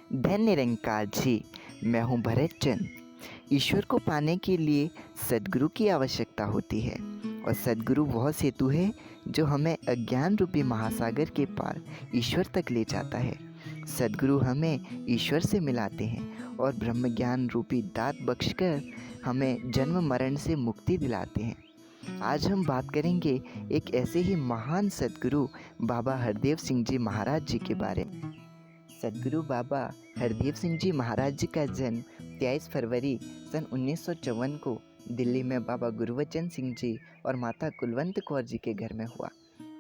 धन्य निरंकार जी, मैं हूँ भरत चंद। ईश्वर को पाने के लिए सद्गुरु की आवश्यकता होती है और सद्गुरु वह सेतु है जो हमें अज्ञान रूपी महासागर के पार ईश्वर तक ले जाता है। सद्गुरु हमें ईश्वर से मिलाते हैं और ब्रह्म ज्ञान रूपी दात बख्शकर हमें जन्म मरण से मुक्ति दिलाते हैं। आज हम बात करेंगे एक ऐसे ही महान सद्गुरु बाबा हरदेव सिंह जी महाराज जी के बारे में। सद्गुरु बाबा हरदेव सिंह जी महाराज जी का जन्म 23 फरवरी सन 1954 को दिल्ली में बाबा गुरबचन सिंह जी और माता कुलवंत कौर जी के घर में हुआ।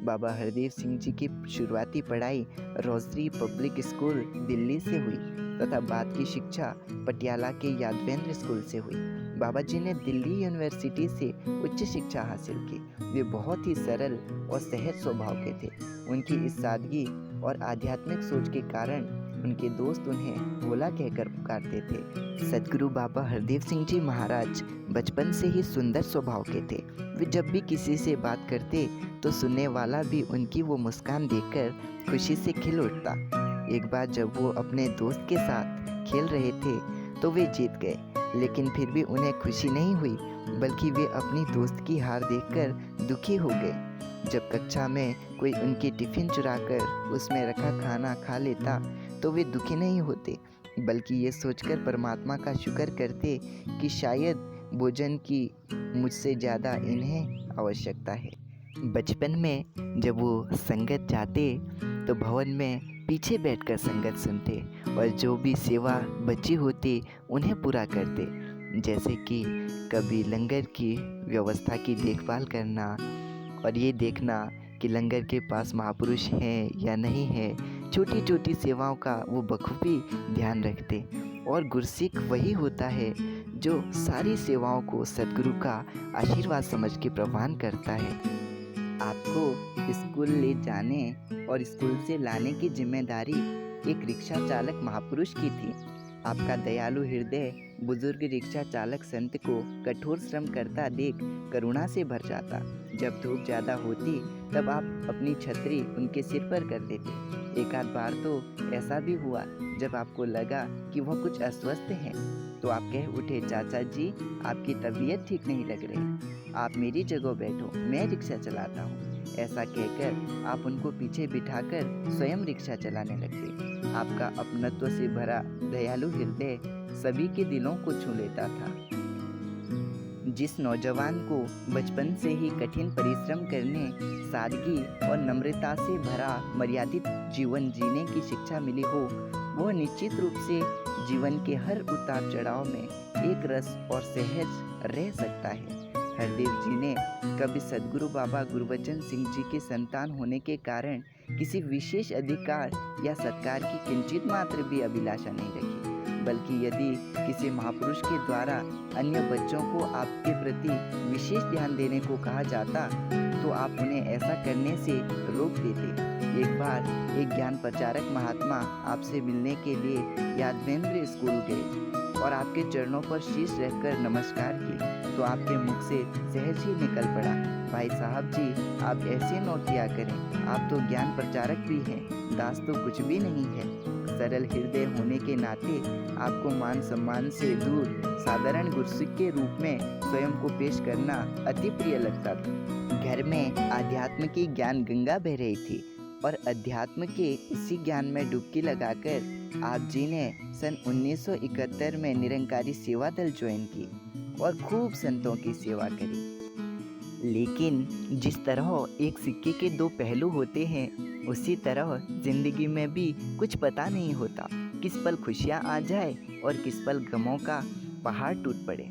बाबा हरदेव सिंह जी की शुरुआती पढ़ाई रोजरी पब्लिक स्कूल दिल्ली से हुई तथा बाद की शिक्षा पटियाला के यादवेंद्र स्कूल से हुई। बाबा जी ने दिल्ली यूनिवर्सिटी से उच्च शिक्षा हासिल की। वे बहुत ही सरल और सहज स्वभाव के थे। उनकी इस सादगी और आध्यात्मिक सोच के कारण उनके दोस्त उन्हें भोला कहकर पुकारते थे। सद्गुरु बाबा हरदेव सिंह जी महाराज बचपन से ही सुंदर स्वभाव के थे। वे जब भी किसी से बात करते तो सुनने वाला भी उनकी वो मुस्कान देखकर खुशी से खिल उठता। एक बार जब वो अपने दोस्त के साथ खेल रहे थे तो वे जीत गए, लेकिन फिर भी उन्हें खुशी नहीं हुई, बल्कि वे अपनी दोस्त की हार देखकर दुखी हो गए। जब कक्षा में कोई उनकी टिफ़िन चुराकर उसमें रखा खाना खा लेता तो वे दुखी नहीं होते, बल्कि ये सोचकर परमात्मा का शुक्र करते कि शायद भोजन की मुझसे ज़्यादा इन्हें आवश्यकता है। बचपन में जब वो संगत जाते तो भवन में पीछे बैठकर संगत सुनते और जो भी सेवा बची होती उन्हें पूरा करते, जैसे कि कभी लंगर की व्यवस्था की देखभाल करना और ये देखना कि लंगर के पास महापुरुष हैं या नहीं है। छोटी छोटी सेवाओं का वो बखूबी ध्यान रखते और गुरसिख वही होता है जो सारी सेवाओं को सद्गुरु का आशीर्वाद समझ के प्रवान करता है। आपको स्कूल ले जाने और स्कूल से लाने की जिम्मेदारी एक रिक्शा चालक महापुरुष की थी। आपका दयालु हृदय बुजुर्ग रिक्शा चालक संत को कठोर श्रम करता देख करुणा से भर जाता। जब धूप ज़्यादा होती तब आप अपनी छतरी उनके सिर पर कर देते। एक आध बार तो ऐसा भी हुआ जब आपको लगा कि वह कुछ अस्वस्थ हैं तो आप कह उठे, चाचा जी आपकी तबीयत ठीक नहीं लग रही, आप मेरी जगह बैठो, मैं रिक्शा चलाता हूँ। ऐसा कहकर आप उनको पीछे बिठाकर स्वयं रिक्शा चलाने लगते। आपका अपनत्व से भरा दयालु हृदय सभी के दिलों को छू लेता था। जिस नौजवान को बचपन से ही कठिन परिश्रम करने, सादगी और नम्रता से भरा मर्यादित जीवन जीने की शिक्षा मिली हो, वह निश्चित रूप से जीवन के हर उतार चढ़ाव में एक रस और सहज रह सकता है। हरदेव जी ने कभी सद्गुरु बाबा गुरबचन सिंह जी के संतान होने के कारण किसी विशेष अधिकार या सत्कार की किंचित मात्र भी अभिलाषा नहीं रखी, बल्कि यदि किसी महापुरुष के द्वारा अन्य बच्चों को आपके प्रति विशेष ध्यान देने को कहा जाता तो आप उन्हें ऐसा करने से रोक देते। एक बार एक ज्ञान प्रचारक महात्मा आपसे मिलने के लिए यादवेंद्र स्कूल गए और आपके चरणों पर शीश रखकर नमस्कार किए तो आपके मुख से सहज ही निकल पड़ा, भाई साहब जी आप ऐसे न किया करें, आप तो ज्ञान प्रचारक भी हैं, दास तो कुछ भी नहीं है। सरल हृदय होने के नाते आपको मान सम्मान से दूर साधारण गुरसिख के रूप में स्वयं को पेश करना अति प्रिय लगता था। घर में आध्यात्म की ज्ञान गंगा बह रही थी और अध्यात्म के इसी ज्ञान में डुबकी लगाकर आप जी ने सन 1971 में निरंकारी सेवा दल ज्वाइन की और खूब संतों की सेवा करी। लेकिन जिस तरह एक सिक्के के दो पहलू होते हैं, उसी तरह जिंदगी में भी कुछ पता नहीं होता, किस पल खुशियाँ आ जाए और किस पल गमों का पहाड़ टूट पड़े।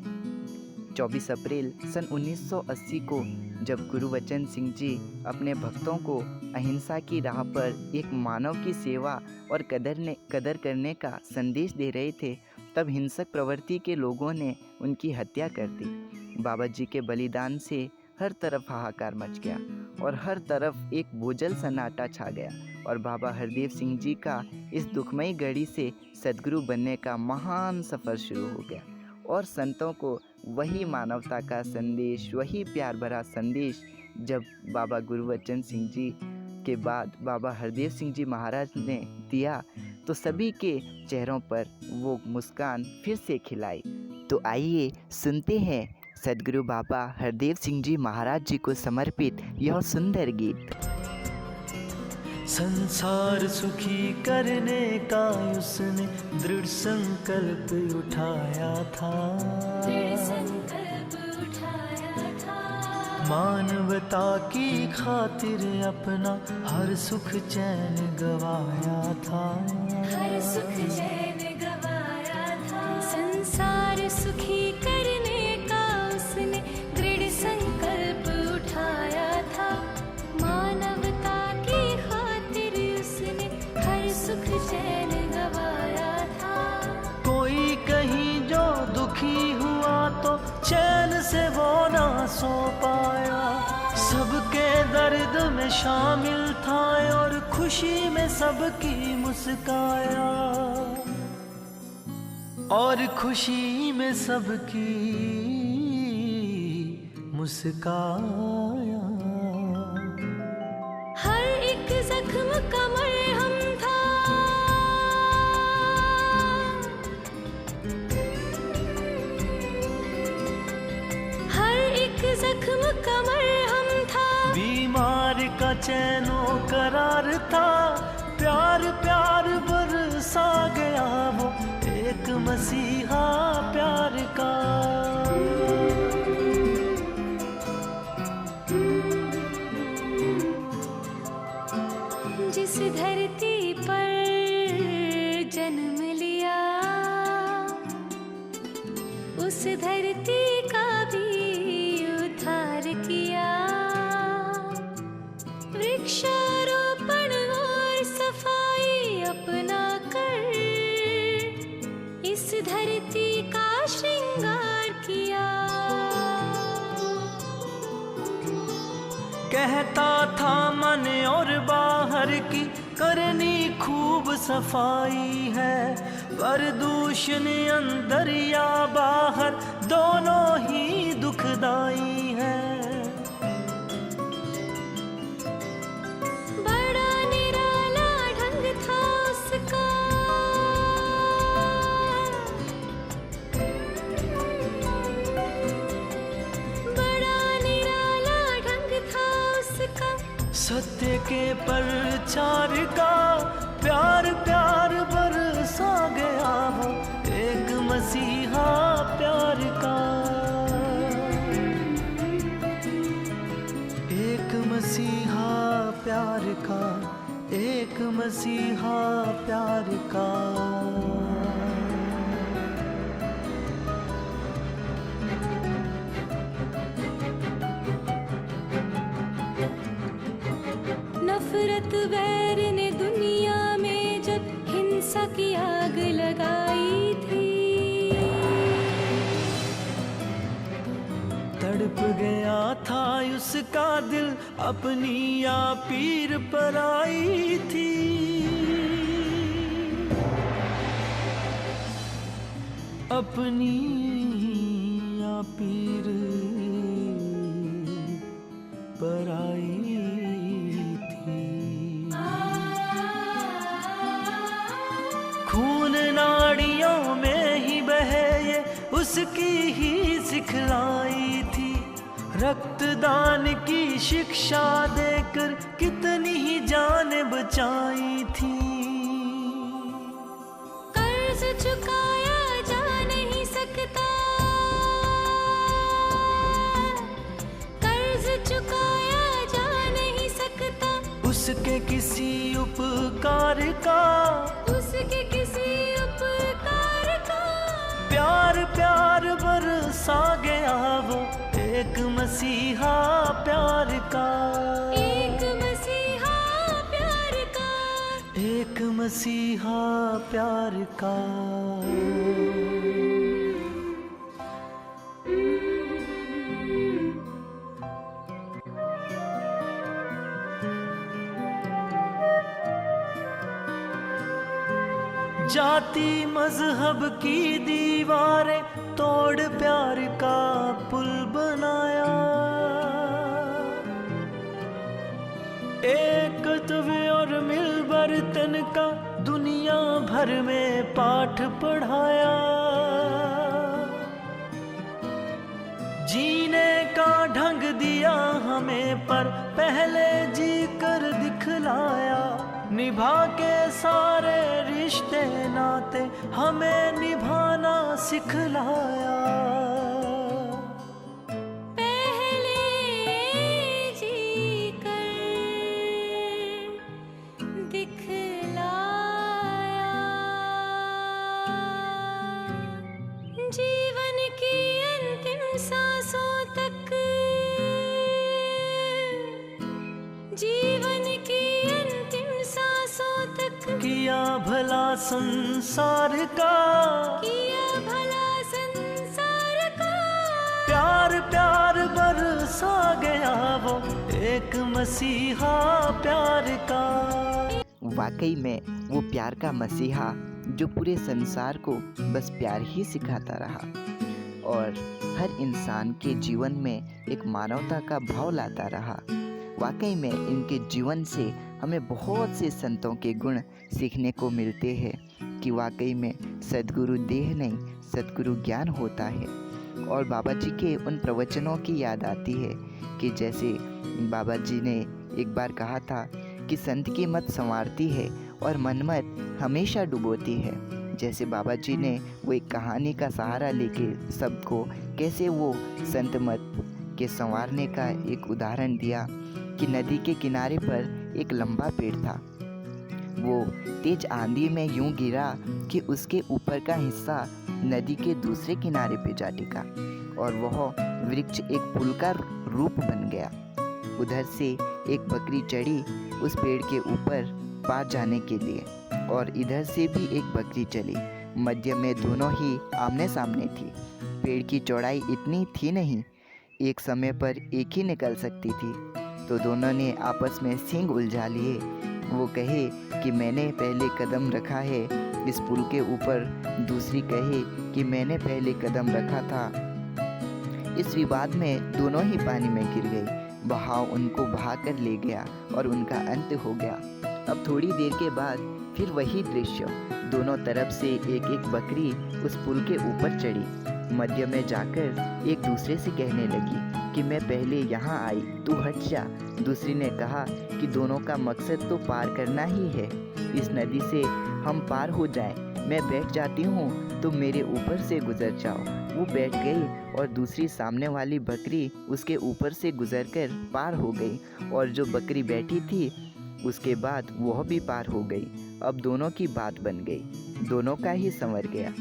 24 अप्रैल सन 1980 को जब गुरबचन सिंह जी अपने भक्तों को अहिंसा की राह पर एक मानव की सेवा और कदर करने का संदेश दे रहे थे, तब हिंसक प्रवृत्ति के लोगों ने उनकी हत्या कर दी। बाबा जी के बलिदान से हर तरफ हाहाकार मच गया और हर तरफ एक बोझल सन्नाटा छा गया और बाबा हरदेव सिंह जी का इस दुखमयी घड़ी से सद्गुरु बनने का महान सफ़र शुरू हो गया और संतों को वही मानवता का संदेश, वही प्यार भरा संदेश जब बाबा गुरबचन सिंह जी के बाद बाबा हरदेव सिंह जी महाराज ने दिया तो सभी के चेहरों पर वो मुस्कान फिर से खिलाई। तो आइए सुनते हैं सद्गुरु बाबा हरदेव सिंह जी महाराज जी को समर्पित यह सुंदर गीत। संसार सुखी करने का उसने दृढ़ संकल्प उठाया था, मानवता की खातिर अपना हर सुख चैन गवाया था, हर सुख चैन गवाया था। संसार सुखी करने का उसने दृढ़ संकल्प उठाया था, मानवता की खातिर उसने हर सुख चैन गवाया था। कोई कहीं जो दुखी हुआ तो चैन से वो ना सो पाया, सबके दर्द में शामिल था और खुशी में सबकी मुस्काया, और खुशी में सबकी मुस्काया। हर एक जख्म का मरहम था, हर एक जख्म का मरहम था। बीमार का चैनो करार था, प्यार प्यार बरसा गया वो एक मसीहा प्यार का। जिस धरती पर जन्म लिया, उस धरती का भी उद्धार किया। वृक्षारोपण और सफाई अपना कर इस धरती का श्रृंगार किया। कहता था मन और बाहर की करनी खूब सफाई है, प्रदूषण अंदर या बाहर दोनों ही दुखदाई है। बड़ा निराला ढंग था उसका, बड़ा निराला ढंग था उसका। सत्य के प्रचार का प्यार प्यार बरसा गया वो एक मसीहा प्यार का, एक मसीहा प्यार का, एक मसीहा प्यार का। नफरत वैर ने दुनिया में जब हिंसा की आग लगाई थी, तड़प गया था उसका दिल अपनी या पीर पर आई थी। अपनी या पीर पर आई थी। खून नाड़ियों में ही बहे ये उसकी ही सिखलाई थी, रक्तदान की शिक्षा देकर कितनी ही जानें बचाई थी। कर्ज चुकाया जा नहीं सकता, कर्ज चुकाया जा नहीं सकता उसके किसी उपकार का, उसके किसी उपकार का। प्यार प्यार बरसा गया वो एक मसीहा प्यार का, एक मसीहा प्यार का, एक मसीहा प्यार का। जाति मजहब की दीवारें तोड़ प्यार का पुल बनाया, एकत्व और मिल बर्तन का दुनिया दुनिया भर में पाठ पढ़ाया। जीने का ढंग दिया हमें पर पहले जी कर दिखलाया। निभा के सारे रिश्ते नाते हमें निभाना सिखलाया। पहले जी कर दिखलाया। जीवन की अंतिम सांसों तक, जीवन की अंतिम सांसों तक किया भला संसार का, किया भला संसार का। प्यार प्यार बरसा गया वो एक मसीहा प्यार का। वाकई में वो प्यार का मसीहा जो पूरे संसार को बस प्यार ही सिखाता रहा और हर इंसान के जीवन में एक मानवता का भाव लाता रहा। वाकई में इनके जीवन से हमें बहुत से संतों के गुण सीखने को मिलते हैं कि वाकई में सद्गुरु देह नहीं, सद्गुरु ज्ञान होता है। और बाबा जी के उन प्रवचनों की याद आती है कि जैसे बाबा जी ने एक बार कहा था कि संत की मत संवारती है और मनमत हमेशा डुबोती है। जैसे बाबा जी ने वो एक कहानी का सहारा लेके सबको कैसे वो संत मत के संवारने का एक उदाहरण दिया कि नदी के किनारे पर एक लंबा पेड़ था। वो तेज आंधी में यूं गिरा कि उसके ऊपर का हिस्सा नदी के दूसरे किनारे पे जा टिका और वह वृक्ष एक पुल का रूप बन गया। उधर से एक बकरी चढ़ी उस पेड़ के ऊपर पार जाने के लिए और इधर से भी एक बकरी चली। मध्य में दोनों ही आमने सामने थी। पेड़ की चौड़ाई इतनी थी नहीं, एक समय पर एक ही निकल सकती थी। तो दोनों ने आपस में सींग उलझा लिए। वो कहे कि मैंने पहले कदम रखा है इस पुल के ऊपर, दूसरी कहे कि मैंने पहले कदम रखा था। इस विवाद में दोनों ही पानी में गिर गई। बहाव उनको बहा कर ले गया और उनका अंत हो गया। अब थोड़ी देर के बाद फिर वही दृश्य, दोनों तरफ से एक एक बकरी उस पुल के ऊपर चढ़ी। मध्य में जाकर एक दूसरे से कहने लगी कि मैं पहले यहाँ आई, तू हट जा। दूसरी ने कहा कि दोनों का मकसद तो पार करना ही है, इस नदी से हम पार हो जाएं। मैं बैठ जाती हूँ तो मेरे ऊपर से गुजर जाओ। वो बैठ गई और दूसरी सामने वाली बकरी उसके ऊपर से गुजरकर पार हो गई और जो बकरी बैठी थी उसके बाद वह भी पार हो गई। अब दोनों की बात बन गई, दोनों का ही संवर गया।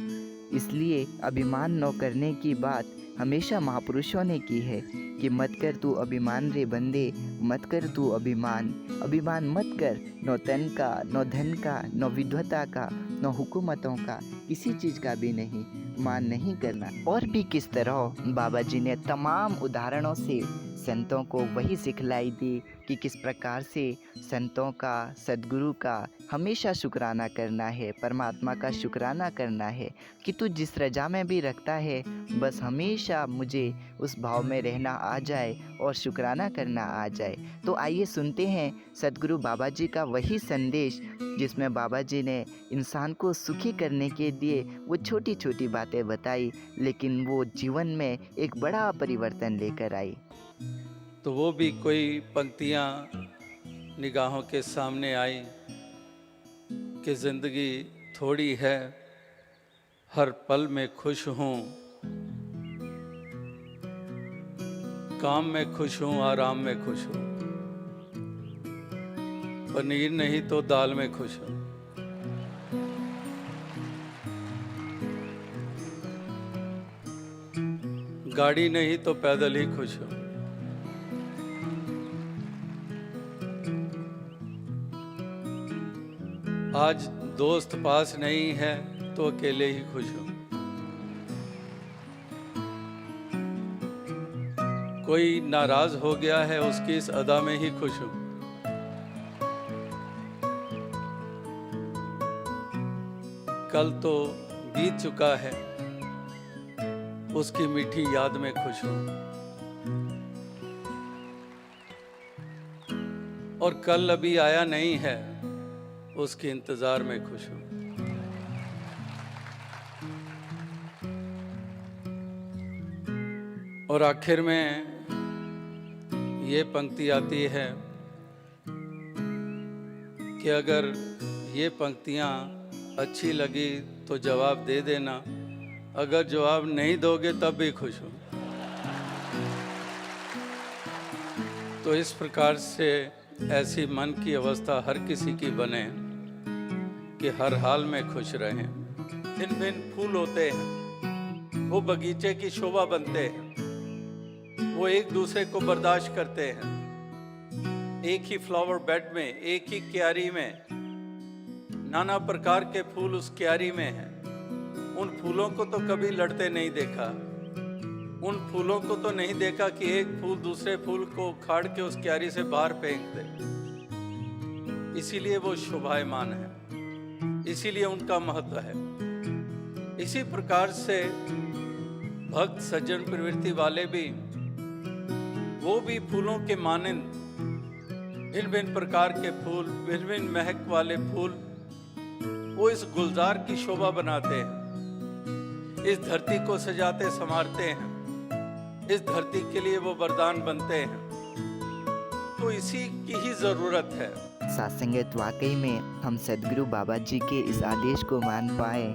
इसलिए अभिमान न करने की बात हमेशा महापुरुषों ने की है कि मत कर तू अभिमान रे बंदे, मत कर तू अभिमान। अभिमान मत कर, न तन का, न धन का, न विद्वता का, न हुकूमतों का, किसी चीज़ का भी नहीं, मान नहीं करना। और भी किस तरह बाबा जी ने तमाम उदाहरणों से संतों को वही सिखलाई दी कि किस प्रकार से संतों का, सद्गुरु का हमेशा शुक्राना करना है, परमात्मा का शुक्राना करना है कि तू जिस रजा में भी रखता है बस हमेशा मुझे उस भाव में रहना आ जाए और शुक्राना करना आ जाए। तो आइए सुनते हैं सद्गुरु बाबा जी का वही संदेश जिसमें बाबा जी ने इंसान को सुखी करने के लिए वो छोटी छोटी बातें बताई, लेकिन वो जीवन में एक बड़ा परिवर्तन लेकर आई। तो वो भी कोई पंक्तियाँ निगाहों के सामने आई कि ज़िंदगी थोड़ी है, हर पल में खुश हूँ, काम में खुश हूँ, आराम में खुश हूँ, पनीर नहीं तो दाल में खुश हूँ। गाड़ी नहीं तो पैदल ही खुश हूँ। आज दोस्त पास नहीं है तो अकेले ही खुश हूँ। कोई नाराज हो गया है उसकी इस अदा में ही खुश हूँ। कल तो बीत चुका है उसकी मीठी याद में खुश हूँ। और कल अभी आया नहीं है उसके इंतजार में खुश हूँ। और आखिर में ये पंक्ति आती है कि अगर ये पंक्तियाँ अच्छी लगी तो जवाब दे देना, अगर जवाब नहीं दोगे तब भी खुश हूँ। तो इस प्रकार से ऐसी मन की अवस्था हर किसी की बने कि हर हाल में खुश रहें। भिन्न भिन्न फूल होते हैं, वो बगीचे की शोभा बनते हैं, वो एक दूसरे को बर्दाश्त करते हैं। एक ही फ्लावर बेड में, एक ही क्यारी में नाना प्रकार के फूल उस क्यारी में हैं। उन फूलों को तो कभी लड़ते नहीं देखा, उन फूलों को तो नहीं देखा कि एक फूल दूसरे फूल को उखाड़ के उस क्यारी से बाहर फेंक दे। इसीलिए वो शोभायमान है, इसीलिए उनका महत्व है। इसी प्रकार से भक्त सज्जन प्रवृत्ति वाले भी, वो भी फूलों के मानंद भिन्न भिन्न प्रकार के फूल, भिन्न भिन्न महक वाले फूल, वो इस गुलजार की शोभा बनाते हैं, इस धरती को सजाते संवारते हैं, इस धरती के लिए वो वरदान बनते हैं। तो इसी की ही जरूरत है। सात्संगत वाकई में हम सदगुरु बाबा जी के इस आदेश को मान पाए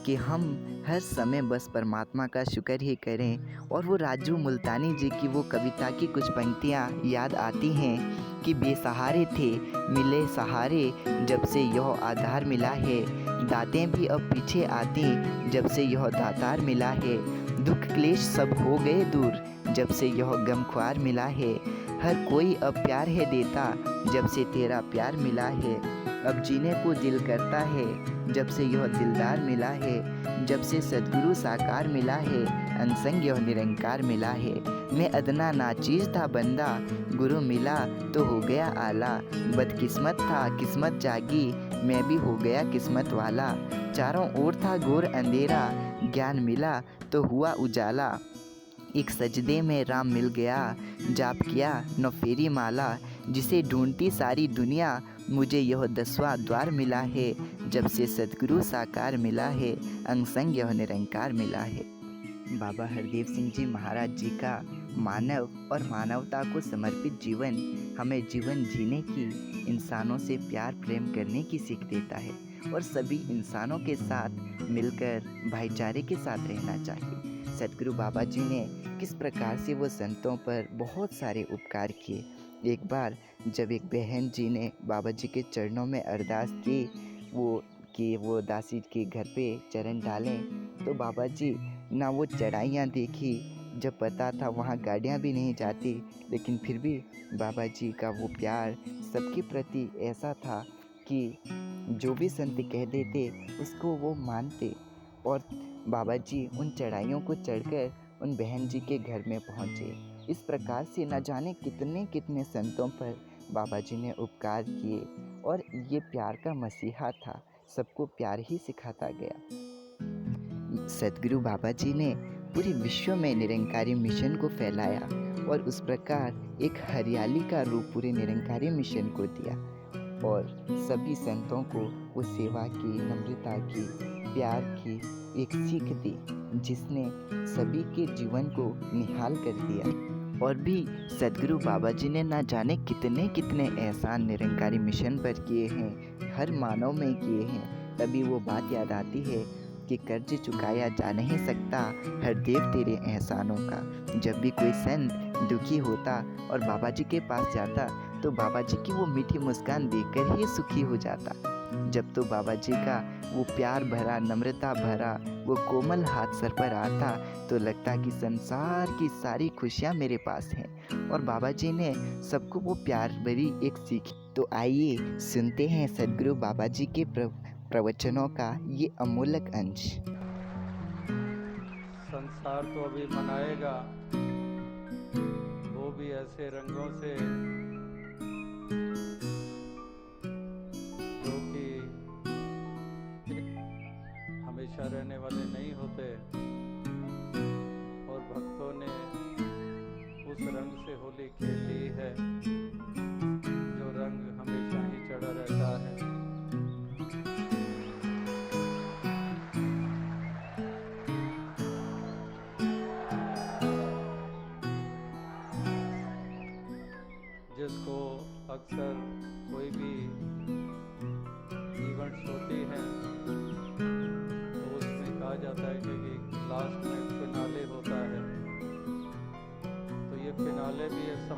कि हम हर समय बस परमात्मा का शुक्र ही करें। और वो राजू मुल्तानी जी की वो कविता की कुछ पंक्तियाँ याद आती हैं कि बेसहारे थे मिले सहारे जब से यह आधार मिला है, दातें भी अब पीछे आती जब से यह दातार मिला है, दुख क्लेश सब हो गए दूर जब से यह गमख्वार मिला है, हर कोई अब प्यार है देता जब से तेरा प्यार मिला है, अब जीने को दिल करता है जब से यह दिलदार मिला है, जब से सद्गुरु साकार मिला है, अनसंग यह निरंकार मिला है, मैं अदना नाचीज था बंदा गुरु मिला तो हो गया आला, बदकिस्मत था किस्मत जागी मैं भी हो गया किस्मत वाला, चारों ओर था घोर अंधेरा ज्ञान मिला तो हुआ उजाला, एक सजदे में राम मिल गया जाप किया न फेरी माला, जिसे ढूंढती सारी दुनिया मुझे यह 10वां द्वार मिला है, जब से सद्गुरु साकार मिला है, अंग संग यह निरंकार मिला है। बाबा हरदेव सिंह जी महाराज जी का मानव और मानवता को समर्पित जीवन हमें जीवन जीने की, इंसानों से प्यार प्रेम करने की सीख देता है और सभी इंसानों के साथ मिलकर भाईचारे के साथ रहना चाहिए। सदगुरु बाबा जी ने किस प्रकार से वो संतों पर बहुत सारे उपकार किए। एक बार जब एक बहन जी ने बाबा जी के चरणों में अरदास की वो दासी के घर पे चरण डालें, तो बाबा जी ना वो चढ़ाइयाँ देखी, जब पता था वहाँ गाड़ियाँ भी नहीं जाती, लेकिन फिर भी बाबा जी का वो प्यार सबके प्रति ऐसा था कि जो भी संत कह देते उसको वो मानते। और बाबा जी उन चढ़ाइयों को चढ़कर उन बहन जी के घर में पहुँचे। इस प्रकार से न जाने कितने कितने संतों पर बाबा जी ने उपकार किए और ये प्यार का मसीहा था, सबको प्यार ही सिखाता गया। सदगुरु बाबा जी ने पूरे विश्व में निरंकारी मिशन को फैलाया और उस प्रकार एक हरियाली का रूप पूरे निरंकारी मिशन को दिया और सभी संतों को वो सेवा की, नम्रता की, प्यार की एक सीख दी, जिसने सभी के जीवन को निहाल कर दिया। और भी सदगुरु बाबा जी ने ना जाने कितने कितने एहसान निरंकारी मिशन पर किए हैं, हर मानव में किए हैं। तभी वो बात याद आती है कि कर्ज चुकाया जा नहीं सकता हर देव तेरे एहसानों का। जब भी कोई संत दुखी होता और बाबा जी के पास जाता तो बाबा जी की वो मीठी मुस्कान देखकर ही सुखी हो जाता। जब तो बाबा जी का वो प्यार भरा, नम्रता भरा वो कोमल हाथ सर पर आता तो लगता कि संसार की सारी खुशियाँ मेरे पास हैं। और बाबा जी ने सबको वो प्यार भरी एक सीख। तो आइए सुनते हैं सदगुरु बाबा जी के प्रवचनों का ये अमूल्य अंश। संसार तो अभी मनाएगा, वो भी ऐसे रंगों से जो कि हमेशा रहने वाले नहीं होते। और भक्तों ने उस रंग से होली खेल ली है जो रंग हमेशा ही चढ़ा रहता है।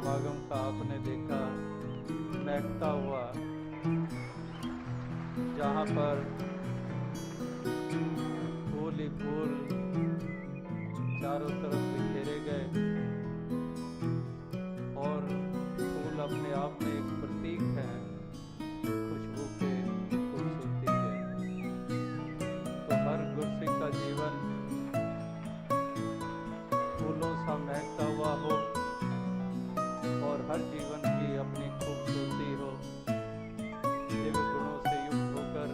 समागम का आपने देखा महकता हुआ, जहाँ पर फूल ही फूल चारों तरफ बिखेरे गए, और फूल अपने आप में एक प्रतीक है खुशबू के, खूबसूरती के। तो हर गुरसिख का जीवन फूलों सा महकता हुआ हो, और हर जीवन की अपनी खूबसूरती हो, दिव्य गुणों से युक्त होकर,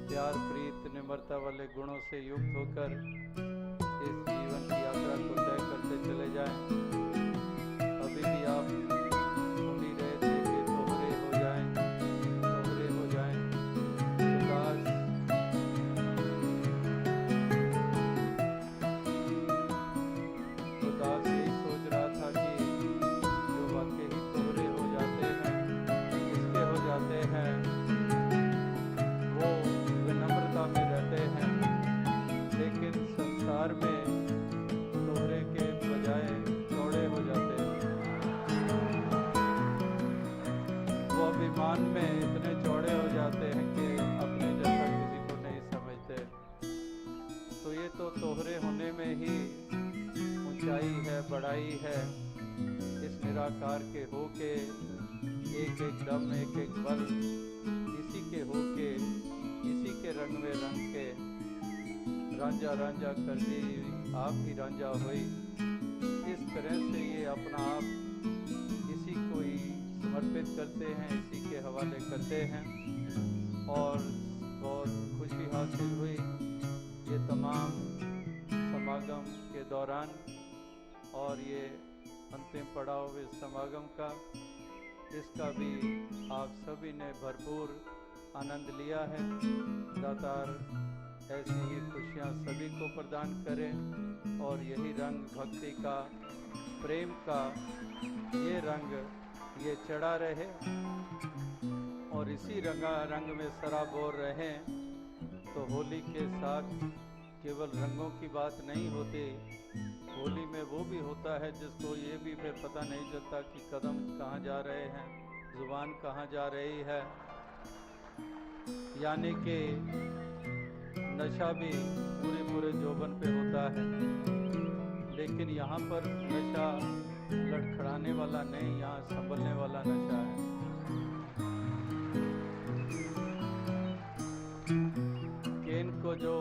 प्यार प्रीत निम्रता वाले गुणों से युक्त होकर इस जीवन की यात्रा को तय करते चले जाएं। अभी भी आप सुन ही रहे थे कि तोहरे हो जाएं, तोहरे हो जाएं। उदास उदास यही सोच रहा था कि जो वाकई ही तोहरे हो जाते हैं, किसके हो जाते हैं, वो विनम्रता में रहते हैं। लेकिन संसार में तोहरे के बजाय चौड़े हो जाते हैं। वो अभिमान में इतने चौड़े हो जाते हैं कि अपने जैसा किसी को नहीं समझते। तो ये तो तोहरे होने में ही ऊंचाई है, बड़ाई है। इस निराकार के होके, एक एक दम एक एक बल, इसी के होके, इसी के रंग में रंग के, रांझा रांझा कर दी आप ही रांझा हुई। इस तरह से ये अपना आप इसी को ही समर्पित करते हैं, इसी के हवाले करते हैं, और बहुत खुशी हासिल हुई ये तमाम समागम के दौरान। और ये अंतिम पड़ाव इस समागम का, इसका भी आप सभी ने भरपूर आनंद लिया है। दातार ऐसी ही खुशियाँ सभी को प्रदान करें, और यही रंग भक्ति का, प्रेम का, ये रंग ये चढ़ा रहे, और इसी रंग में सराबोर रहें। तो होली के साथ केवल रंगों की बात नहीं होती, होली में वो भी होता है जिसको ये भी फिर पता नहीं चलता कि कदम कहाँ जा रहे हैं, जुबान कहाँ जा रही है। यानी कि नशा भी पूरे पूरे जोबन पे होता है, लेकिन यहाँ पर नशा लड़खड़ाने वाला नहीं, यहाँ संभलने वाला नशा है। केन को जो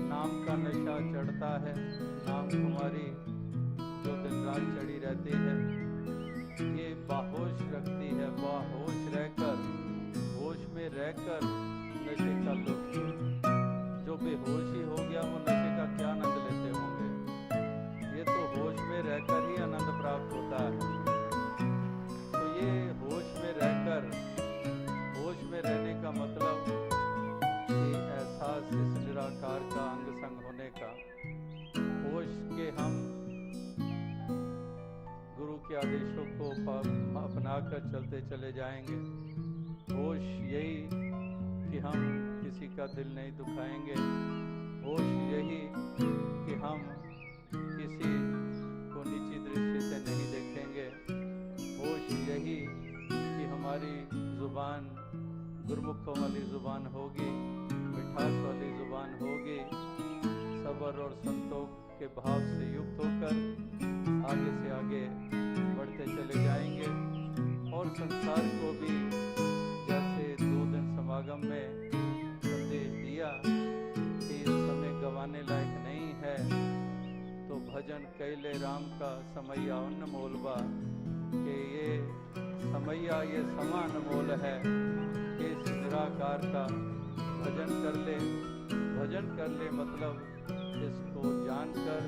नाम का नशा चढ़ता है, नाम कुमारी जो दिन रात चढ़ी रहती है, ये बाहोश रखती है। बाहोश रहकर, होश में रहकर नशे का लुत्फ, जो बेहोश ही हो गया वो नशे का क्या आनंद लेते होंगे। ये तो होश में रहकर ही आनंद प्राप्त होता है। तो ये होश में रहकर, होश में रहने का मतलब ये एहसास इस निराकार का अंग संग होने का। होश के हम गुरु के आदेशों को अपना कर चलते चले जाएंगे। होश यही कि हम किसी का दिल नहीं दुखाएंगे। होश यही कि हम किसी को नीची दृष्टि से नहीं देखेंगे। होश यही कि हमारी जुबान गुरमुखों वाली जुबान होगी, मिठास वाली जुबान होगी, सब्र और संतोष के भाव से युक्त होकर आगे से आगे बढ़ते चले जाएंगे। और संसार को भी जैसे 2 दिन समागम में संदेश दिया कि इस समय गवाने लायक नहीं है, तो भजन कैले राम का समैया अनमोल बा, कि ये समैया ये समा अनमोल है कि इस निराकार का भजन कर ले। भजन कर ले मतलब इसको जानकर,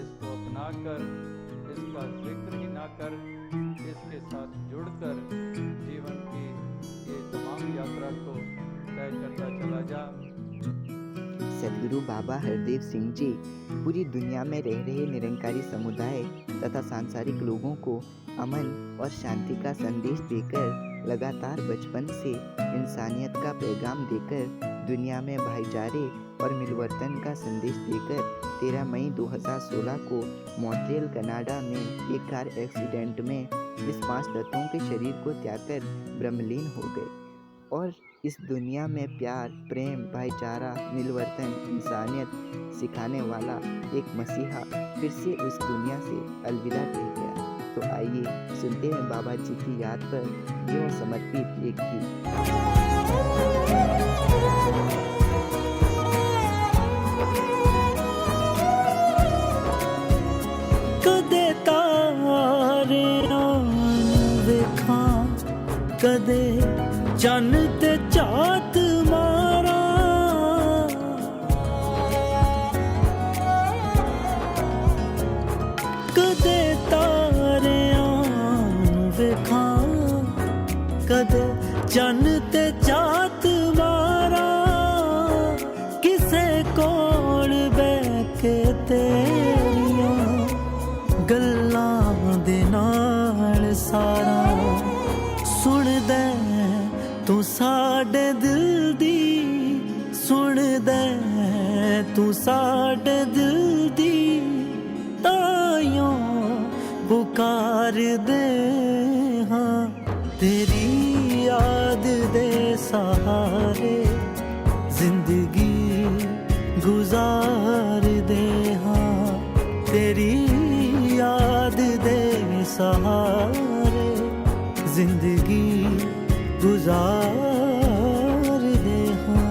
इसको अपनाकर, इसका जिक्र ही ना कर, इसके साथ जुड़कर जीवन की ये तमाम यात्रा को तय करता चला जा। सदगुरु बाबा हरदेव सिंह जी पूरी दुनिया में रह रहे निरंकारी समुदाय तथा सांसारिक लोगों को अमन और शांति का संदेश देकर लगातार बचपन से इंसानियत का पैगाम देकर दुनिया में भाईचारे और मिलवर्तन का संदेश देकर 13 मई 2016 को मॉन्ट्रियल कनाडा में एक कार एक्सीडेंट में इस 5 तत्वों के शरीर को त्याग कर ब्रह्मलीन हो गए और इस दुनिया में प्यार, प्रेम, भाईचारा, मिलवर्तन, इंसानियत सिखाने वाला एक मसीहा फिर से उस दुनिया से अलविदा कह गया। तो आइए सुनते हैं बाबा जी की याद पर यूं समर्पित एक गीत। कदे तारे वेखा कदे चन ते चात मारा कदे तारे वेखा कदे चन ते चात मारा किसे कोल बैके तेरिया गल्लां दे नाल सारा सुनदे तू साडे दिल दी सुनदे तू साडे दिल दी ताइयों पुकार दे हाँ तेरी याद दे सहारे जिंदगी गुजार दे हाँ तेरी याद दे सहारे जिंदगी गुजार दे हाँ।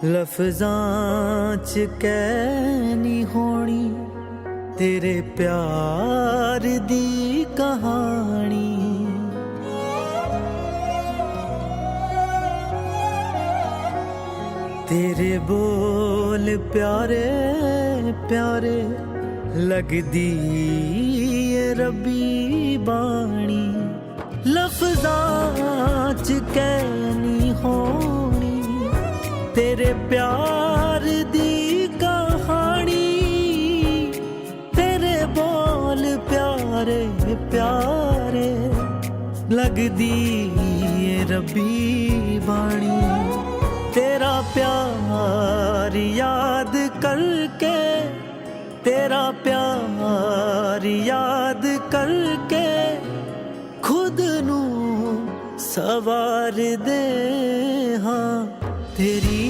लफ्ज़ां च कहनी होनी तेरे प्यार दी कहानी तेरे बोल प्यारे प्यारे लगदी ए रब्बी बाणी लफ्ज़ां च कहनी होनी तेरे प्यार दी कहानी तेरे बोल प्यारे प्यारे लगदी ए रब्बी बाणी तेरा प्यार याद करके तेरा प्यार याद करके खुद नू सवार दे हाँ तेरी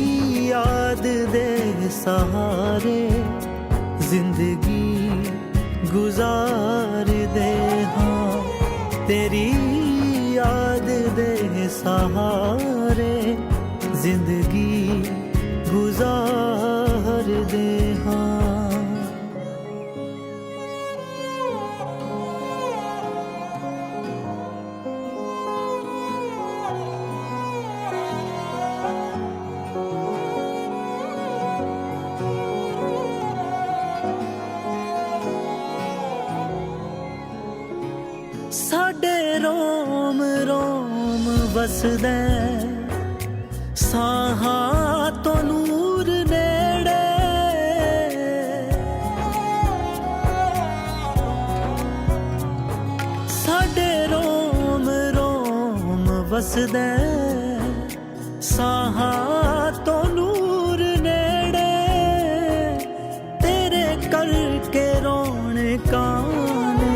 याद दे सहारे जिंदगी गुजार दे हाँ तेरी याद दे सहारे जिंदगी गुजार दे हाँ। साडे रोम रोम वसदा साहां तो नूर नेड़े साडे रोम रोम वसदा साहां तो नूर नेड़े तेरे करके रोने काने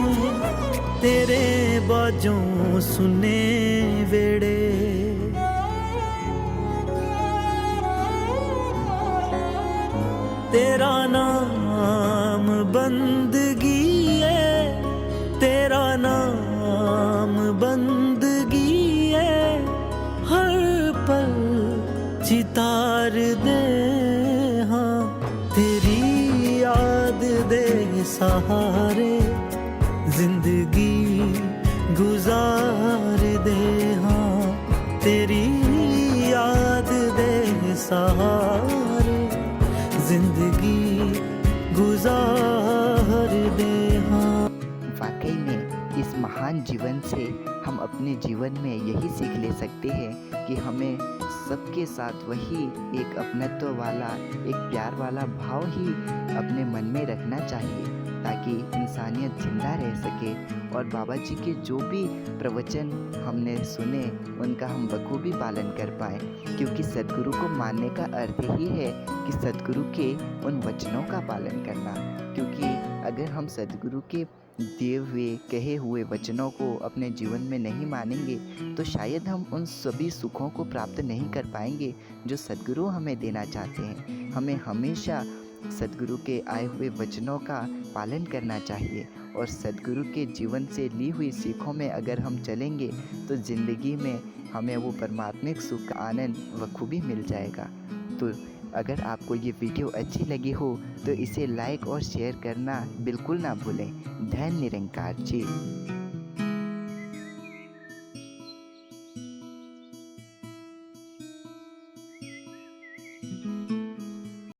तेरे बाजों सुने वेड़े तेरा नाम बंदगी है तेरा नाम बंदगी है हर पल चितार दे हाँ तेरी याद दे सहारे जिंदगी गुजार दे हाँ तेरी याद दे सहारे जिंदगी गुजार दे हाँ। वाकई में इस महान जीवन से हम अपने जीवन में यही सीख ले सकते हैं कि हमें सबके साथ वही एक अपनत्व वाला, एक प्यार वाला भाव ही अपने मन में रखना चाहिए, ताकि इंसानियत जिंदा रह सके और बाबा जी के जो भी प्रवचन हमने सुने उनका हम बखूबी पालन कर पाए। क्योंकि सद्गुरु को मानने का अर्थ ही है कि सद्गुरु के उन वचनों का पालन करना। क्योंकि अगर हम सद्गुरु के दिए हुए कहे हुए वचनों को अपने जीवन में नहीं मानेंगे तो शायद हम उन सभी सुखों को प्राप्त नहीं कर पाएंगे जो सद्गुरु हमें देना चाहते हैं। हमें हमेशा सद्गुरु के आए हुए वचनों का पालन करना चाहिए और सद्गुरु के जीवन से ली हुई सीखों में अगर हम चलेंगे तो ज़िंदगी में हमें वो परमात्मिक सुख का आनंद बखूबी मिल जाएगा। तो अगर आपको ये वीडियो अच्छी लगी हो तो इसे लाइक और शेयर करना बिल्कुल ना भूलें। धन्य निरंकार जी।